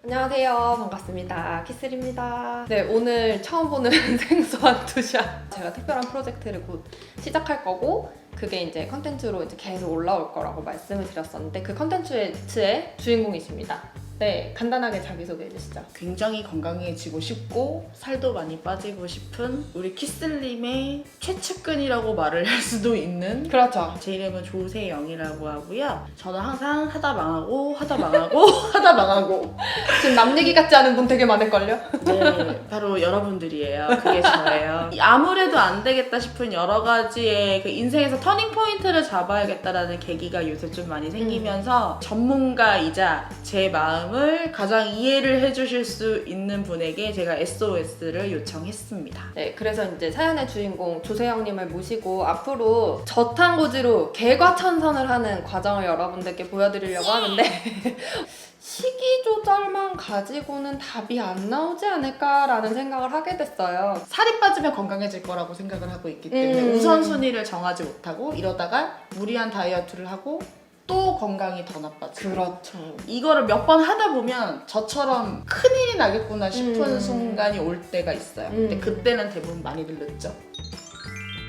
안녕하세요. 반갑습니다. 키슬입니다. 네, 오늘 처음 보는 생소한 투샷. 제가 특별한 프로젝트를 곧 시작할 거고 그게 이제 컨텐츠로 이제 계속 올라올 거라고 말씀을 드렸었는데 그 컨텐츠의 주인공이십니다. 네, 간단하게 자기소개해 주시죠. 굉장히 건강해지고 싶고 살도 많이 빠지고 싶은 우리 키슬님의 최측근이라고 말을 할 수도 있는, 그렇죠. 제 이름은 조세영이라고 하고요. 저는 항상 하다 망하고 하다 망하고 지금 남 얘기 같지 않은 분 되게 많을걸요? 네, 바로 여러분들이에요. 그게 저예요. 아무래도 안 되겠다 싶은 여러 가지의 그 인생에서 터닝 포인트를 잡아야겠다라는 계기가 요새 좀 많이 생기면서 전문가이자 제 마음을 가장 이해를 해주실 수 있는 분에게 제가 SOS를 요청했습니다. 네, 그래서 이제 사연의 주인공 조세영님을 모시고 앞으로 저탄고지로 개과천선을 하는 과정을 여러분들께 보여드리려고 하는데 식이 조절만 가지고는 답이 안 나오지 않을까라는 생각을 하게 됐어요. 살이 빠지면 건강해질 거라고 생각을 하고 있기 때문에 우선순위를 정하지 못하고 이러다가 무리한 다이어트를 하고 또 건강이 더 나빠지고, 그렇죠. 이거를 몇 번 하다 보면 저처럼 큰일이 나겠구나 싶은 순간이 올 때가 있어요. 근데 그때는 대부분 많이들 늦죠.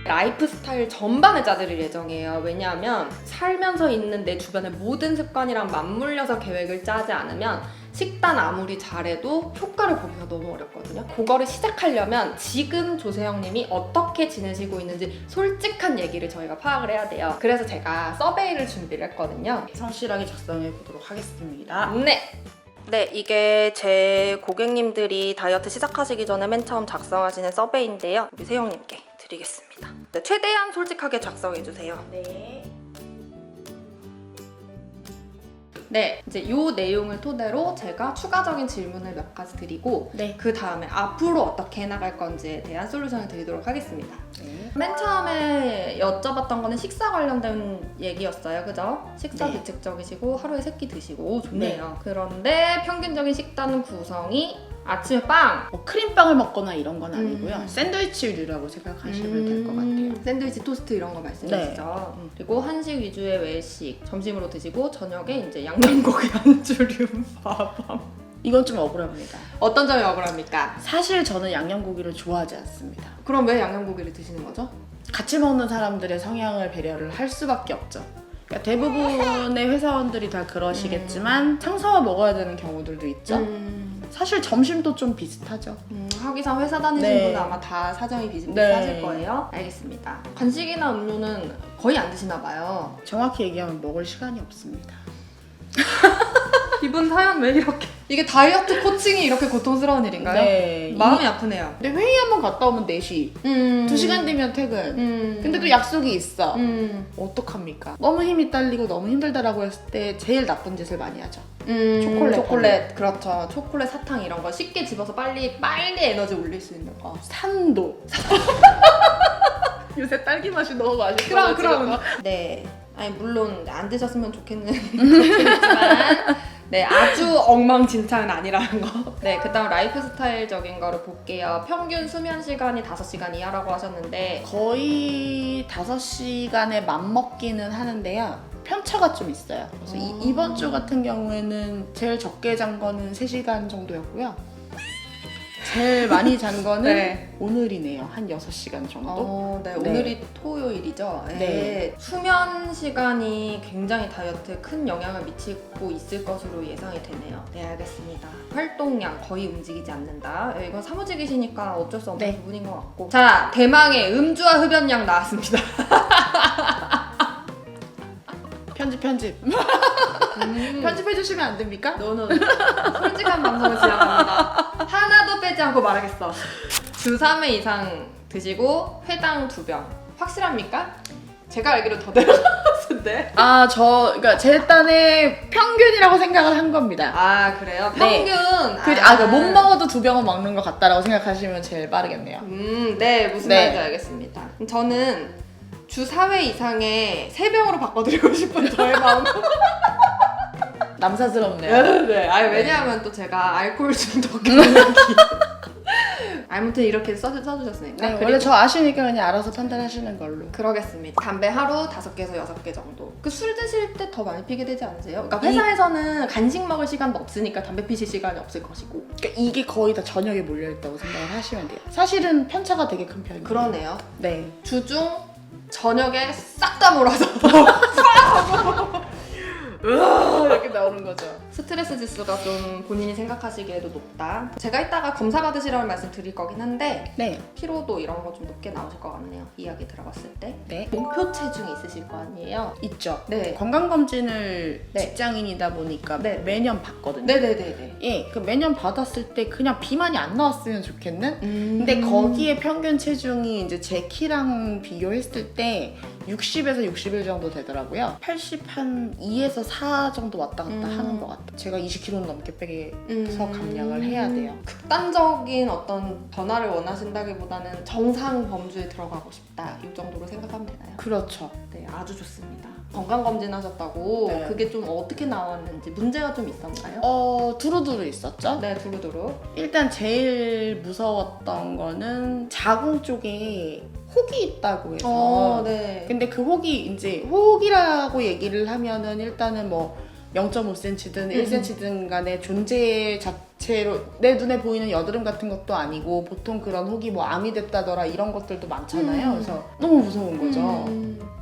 라이프 스타일 전반을 짜드릴 예정이에요. 왜냐하면 살면서 있는 내 주변의 모든 습관이랑 맞물려서 계획을 짜지 않으면 식단 아무리 잘해도 효과를 보기가 너무 어렵거든요. 그거를 시작하려면 지금 조세영님이 어떻게 지내시고 있는지 솔직한 얘기를 저희가 파악을 해야 돼요. 그래서 제가 서베이를 준비를 했거든요. 성실하게 작성해 보도록 하겠습니다. 네, 이게 제 고객님들이 다이어트 시작하시기 전에 맨 처음 작성하시는 서베이인데요. 우리 세영님께 드리겠습니다. 네, 최대한 솔직하게 작성해주세요. 네. 네, 이제 이 내용을 토대로 제가 추가적인 질문을 몇 가지 드리고 네. 그 다음에 앞으로 어떻게 해나갈 건지에 대한 솔루션을 드리도록 하겠습니다. 네. 맨 처음에 여쭤봤던 거는 식사 관련된 얘기였어요. 그죠? 식사 네. 규칙적이시고 하루에 3끼 드시고 오, 좋네요. 그런데 평균적인 식단 구성이 아침에 빵! 뭐 크림빵을 먹거나 이런 건 아니고요. 샌드위치류라고 생각하시면 될 것 같아요. 샌드위치, 토스트 이런 거 말씀이시죠? 그리고 한식 위주의 외식, 점심으로 드시고 저녁에 이제 양념고기 안주류 밥함. 이건 좀 억울합니다. 어떤 점이 억울합니까? 사실 저는 양념고기를 좋아하지 않습니다. 그럼 왜 양념고기를 드시는 거죠? 같이 먹는 사람들의 성향을 배려를 할 수밖에 없죠. 그러니까 대부분의 회사원들이 다 그러시겠지만 창사와 먹어야 되는 경우들도 있죠. 사실 점심도 좀 비슷하죠. 하기상 회사 다니신 네. 분은 아마 다 사정이 비슷비슷하실 네. 거예요. 알겠습니다. 간식이나 음료는 거의 안 드시나 봐요. 정확히 얘기하면 먹을 시간이 없습니다. 이분 사연 왜 이렇게 이게 다이어트 코칭이 이렇게 고통스러운 일인가요? 네. 마음이 아프네요. 근데 회의 한번 갔다 오면 4시. 2시간 뒤면 퇴근. 근데 또 약속이 있어. 어떡합니까? 너무 힘이 딸리고 너무 힘들다라고 했을 때 제일 나쁜 짓을 많이 하죠. 초콜릿, 그렇죠. 초콜릿, 사탕 이런 거 쉽게 집어서 빨리 에너지 올릴 수 있는 거. 산도. 요새 딸기 맛이 너무 맛있어. 그럼. 네. 아니 물론 안 드셨으면 좋겠는 그렇지만 네, 아주 엉망진창은 아니라는 거. 네, 그다음 라이프 스타일적인 거를 볼게요. 평균 수면 시간이 5시간 이하라고 하셨는데 거의 5시간에 맞먹기는 하는데요. 편차가 좀 있어요. 그래서 이번 주 같은 경우에는 제일 적게 잔 거는 3시간 정도였고요. 제일 많이 잔 거는 네. 오늘이네요. 한 6시간 정도. 네, 네. 오늘이 토요일이죠. 네. 네. 수면 시간이 굉장히 다이어트에 큰 영향을 미치고 있을 것으로 예상이 되네요. 네, 알겠습니다. 활동량 거의 움직이지 않는다. 네, 이건 사무직이시니까 어쩔 수 없는 네. 부분인 것 같고. 자, 대망의 음주와 흡연량 나왔습니다. 편집. 편집해 주시면 안 됩니까? 너는 솔직한 방송을 지향합니다. 하나도 빼지 않고 말하겠어. 주 3회 이상 드시고 회당 2병. 확실합니까? 제가 알기로 더 들어갔는데. 그러니까 제 딴에 평균이라고 생각을 한 겁니다. 아, 그래요? 네. 평균. 그러니까 못 먹어도 2병은 먹는 것 같다라고 생각하시면 제일 빠르겠네요. 네, 무슨 네. 말인지 알겠습니다. 저는 주 4회 이상의 3병으로 바꿔드리고 싶은 저의 마음. 남사스럽네요. 네. 왜냐하면 또 제가 알코올 중독 경력이 아무튼 이렇게 써주셨으니까. 네, 그리고 원래 저 아시니까 그냥 알아서 판단하시는 걸로. 그러겠습니다. 담배 하루 5개에서 6개 정도. 그 술 드실 때 더 많이 피게 되지 않으세요? 그러니까 회사에서는 간식 먹을 시간도 없으니까 담배 피실 시간이 없을 것이고. 그러니까 이게 거의 다 저녁에 몰려있다고 생각을 하시면 돼요. 사실은 편차가 되게 큰 편이에요. 그러네요. 네. 주중 저녁에 싹 다 몰아서 이렇게 나오는 거죠. 스트레스 지수가 좀 본인이 생각하시기에도 높다. 제가 이따가 검사 받으시라는 말씀 드릴 거긴 한데 네. 피로도 이런 거 좀 높게 나오실 것 같네요. 이야기 들어봤을 때. 네. 목표 체중이 있으실 거 아니에요? 있죠. 네. 건강검진을 네. 직장인이다 보니까 네. 매년 받거든요. 네네네네. 예, 그 매년 받았을 때 그냥 비만이 안 나왔으면 좋겠는? 근데 거기에 평균 체중이 이제 제 키랑 비교했을 때 60에서 61 정도 되더라고요. 80 한 2에서 4 정도 왔다 갔다 하는 것 같아요. 제가 20kg는 넘게 빼서 감량을 해야 돼요. 극단적인 어떤 변화를 원하신다기보다는 정상 범주에 들어가고 싶다. 이 정도로 생각하면 되나요? 그렇죠. 네, 아주 좋습니다. 건강검진 하셨다고 네. 그게 좀 어떻게 나왔는지 문제가 좀 있었나요? 두루두루 있었죠. 네, 두루두루. 일단 제일 무서웠던 거는 자궁 쪽에 혹이 있다고 해서. 네. 근데 그 혹이 이제 혹이라고 얘기를 하면은 일단은 뭐 0.5cm든 1cm든 간의 존재 자체로 내 눈에 보이는 여드름 같은 것도 아니고 보통 그런 혹이 뭐 암이 됐다더라 이런 것들도 많잖아요. 그래서 너무 무서운 거죠.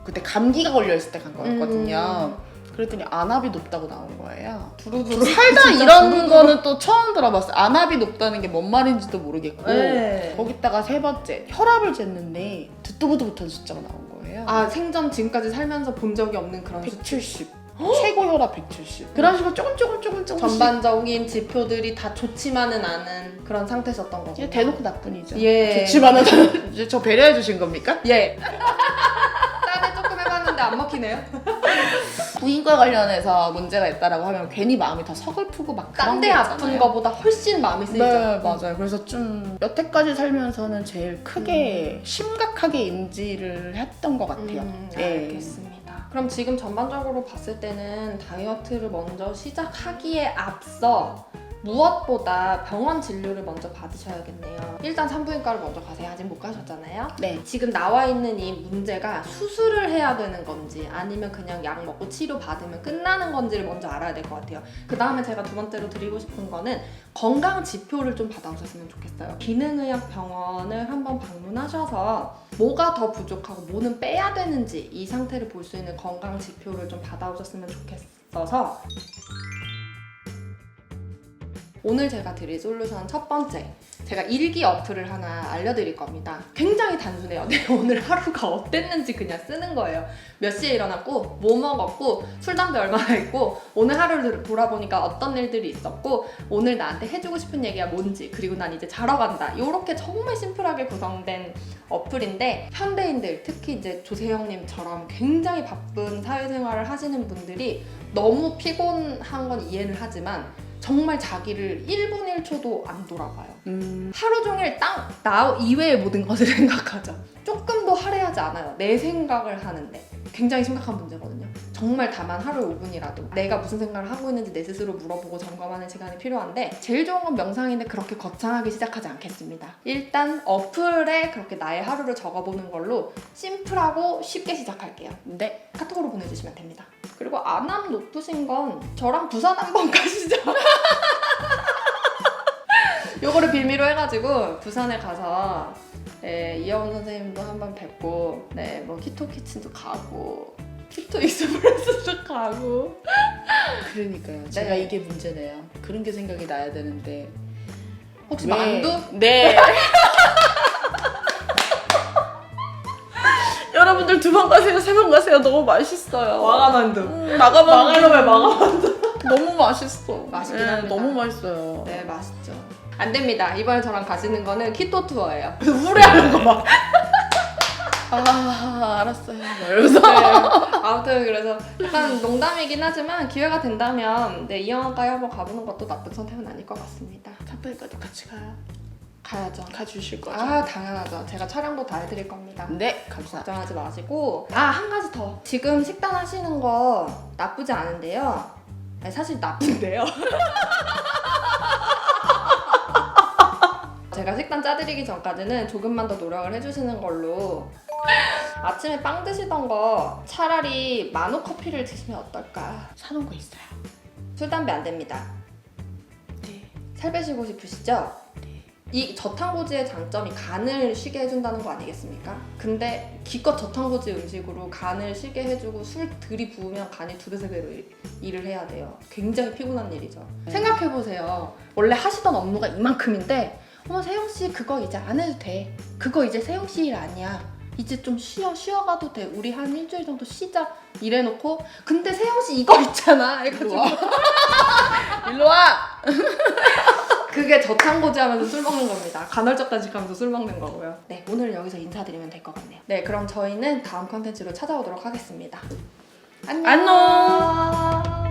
그때 감기가 걸려있을 때 간 거였거든요. 그랬더니 안압이 높다고 나온 거예요. 두루두루. 살다 이런 거는 또 처음 들어봤어요. 안압이 높다는 게 뭔 말인지도 모르겠고. 네. 거기다가 세 번째 혈압을 쟀는데 듣도 보도 못한 숫자가 나온 거예요. 아, 생전 지금까지 살면서 본 적이 없는 그런 170. 최고 혈압 170. 그런 식으로 조금 전반적인 지표들이 다 좋지만은 않은 그런 상태셨던 거죠. 그냥 대놓고 나쁜이죠. 예. 좋지만은 이제 저 배려해 주신 겁니까? 예. 딴에 조금 해봤는데 안 먹히네요. 부인과 관련해서 문제가 있다라고 하면 괜히 마음이 더 서글프고 막 그런 딴 데 게 아픈 있잖아요. 거보다 훨씬 마음이 쓰이죠. 네, 맞아요. 그래서 좀 여태까지 살면서는 제일 크게 심각하게 인지를 했던 것 같아요. 예. 알겠습니다. 그럼 지금 전반적으로 봤을 때는 다이어트를 먼저 시작하기에 앞서 무엇보다 병원 진료를 먼저 받으셔야겠네요. 일단 산부인과를 먼저 가세요. 아직 못 가셨잖아요. 네. 지금 나와 있는 이 문제가 수술을 해야 되는 건지 아니면 그냥 약 먹고 치료 받으면 끝나는 건지를 먼저 알아야 될 것 같아요. 그 다음에 제가 두 번째로 드리고 싶은 거는 건강 지표를 좀 받아오셨으면 좋겠어요. 기능의학병원을 한번 방문하셔서 뭐가 더 부족하고 뭐는 빼야 되는지 이 상태를 볼 수 있는 건강 지표를 좀 받아오셨으면 좋겠어서 오늘 제가 드릴 솔루션 첫 번째, 제가 일기 어플을 하나 알려드릴 겁니다. 굉장히 단순해요. 내 오늘 하루가 어땠는지 그냥 쓰는 거예요. 몇 시에 일어났고, 뭐 먹었고, 술, 담배 얼마나 했고, 오늘 하루를 돌아보니까 어떤 일들이 있었고, 오늘 나한테 해주고 싶은 얘기가 뭔지, 그리고 난 이제 자러 간다. 이렇게 정말 심플하게 구성된 어플인데 현대인들, 특히 이제 조세형님처럼 굉장히 바쁜 사회생활을 하시는 분들이 너무 피곤한 건 이해는 하지만 정말 자기를 1분 1초도 안 돌아봐요. 하루 종일 나 이외의 모든 것을 생각하죠. 조금도 할애하지 않아요. 내 생각을 하는데. 굉장히 심각한 문제거든요. 정말 다만 하루에 5분이라도 내가 무슨 생각을 하고 있는지 내 스스로 물어보고 점검하는 시간이 필요한데 제일 좋은 건 명상인데 그렇게 거창하게 시작하지 않겠습니다. 일단 어플에 그렇게 나의 하루를 적어보는 걸로 심플하고 쉽게 시작할게요. 네. 카톡으로 보내주시면 됩니다. 그리고 안암 높으신 건 저랑 부산 한번 가시죠. 요거를 빌미로 해가지고 부산에 가서 이하원 선생님도 한번 뵙고 뭐 키토 키친도 가고 키토 익스프레스도 가고 그러니까요. 제가 이게 문제네요. 그런 게 생각이 나야 되는데 혹시 왜? 만두? 네. 여러분들 2번 가세요, 3번 가세요. 너무 맛있어요. 마가만두. 마가만두. 마가만두. 너무 맛있어. 맛있긴 네, 합니다. 너무 맛있어요. 네, 맛있죠. 안 됩니다. 이번에 저랑 가시는 거는 키토 투어예요. 후회하는 거 막. 알았어요. 이러면서. 네. 아무튼 그래서 약간 농담이긴 하지만 기회가 된다면 이영화과에 한번 가보는 것도 나쁜 선택은 아닐 것 같습니다. 산부인과도 같이 가요. 가야죠. 가주실 거죠? 당연하죠. 제가 촬영도 다 해드릴 겁니다. 네, 감사합니다. 걱정하지 마시고 한 가지 더. 지금 식단 하시는 거 나쁘지 않은데요. 사실 나쁜데요. 그러니까 식단 짜드리기 전까지는 조금만 더 노력을 해주시는 걸로. 아침에 빵 드시던 거 차라리 마누 커피를 드시면 어떨까? 사놓은 거 있어요. 술, 담배 안 됩니다. 네. 살 빼시고 싶으시죠? 이 저탄고지의 장점이 간을 쉬게 해준다는 거 아니겠습니까? 근데 기껏 저탄고지 음식으로 간을 쉬게 해주고 술 들이부으면 간이 두배 세 배로 일을 해야 돼요. 굉장히 피곤한 일이죠. 생각해보세요. 원래 하시던 업무가 이만큼인데 어머 세영씨 그거 이제 안 해도 돼. 그거 이제 세영씨 일 아니야. 이제 좀 쉬어가도 돼. 우리 한 일주일 정도 쉬자. 이래놓고 근데 세영씨 이거 있잖아. 해가지고 일로 와! 그게 저탄고지 하면서 술 먹는 겁니다. 간헐적 단식하면서 술 먹는 거고요. 네, 오늘 여기서 인사드리면 될 것 같네요. 네, 그럼 저희는 다음 컨텐츠로 찾아오도록 하겠습니다. 안녕! 안녕!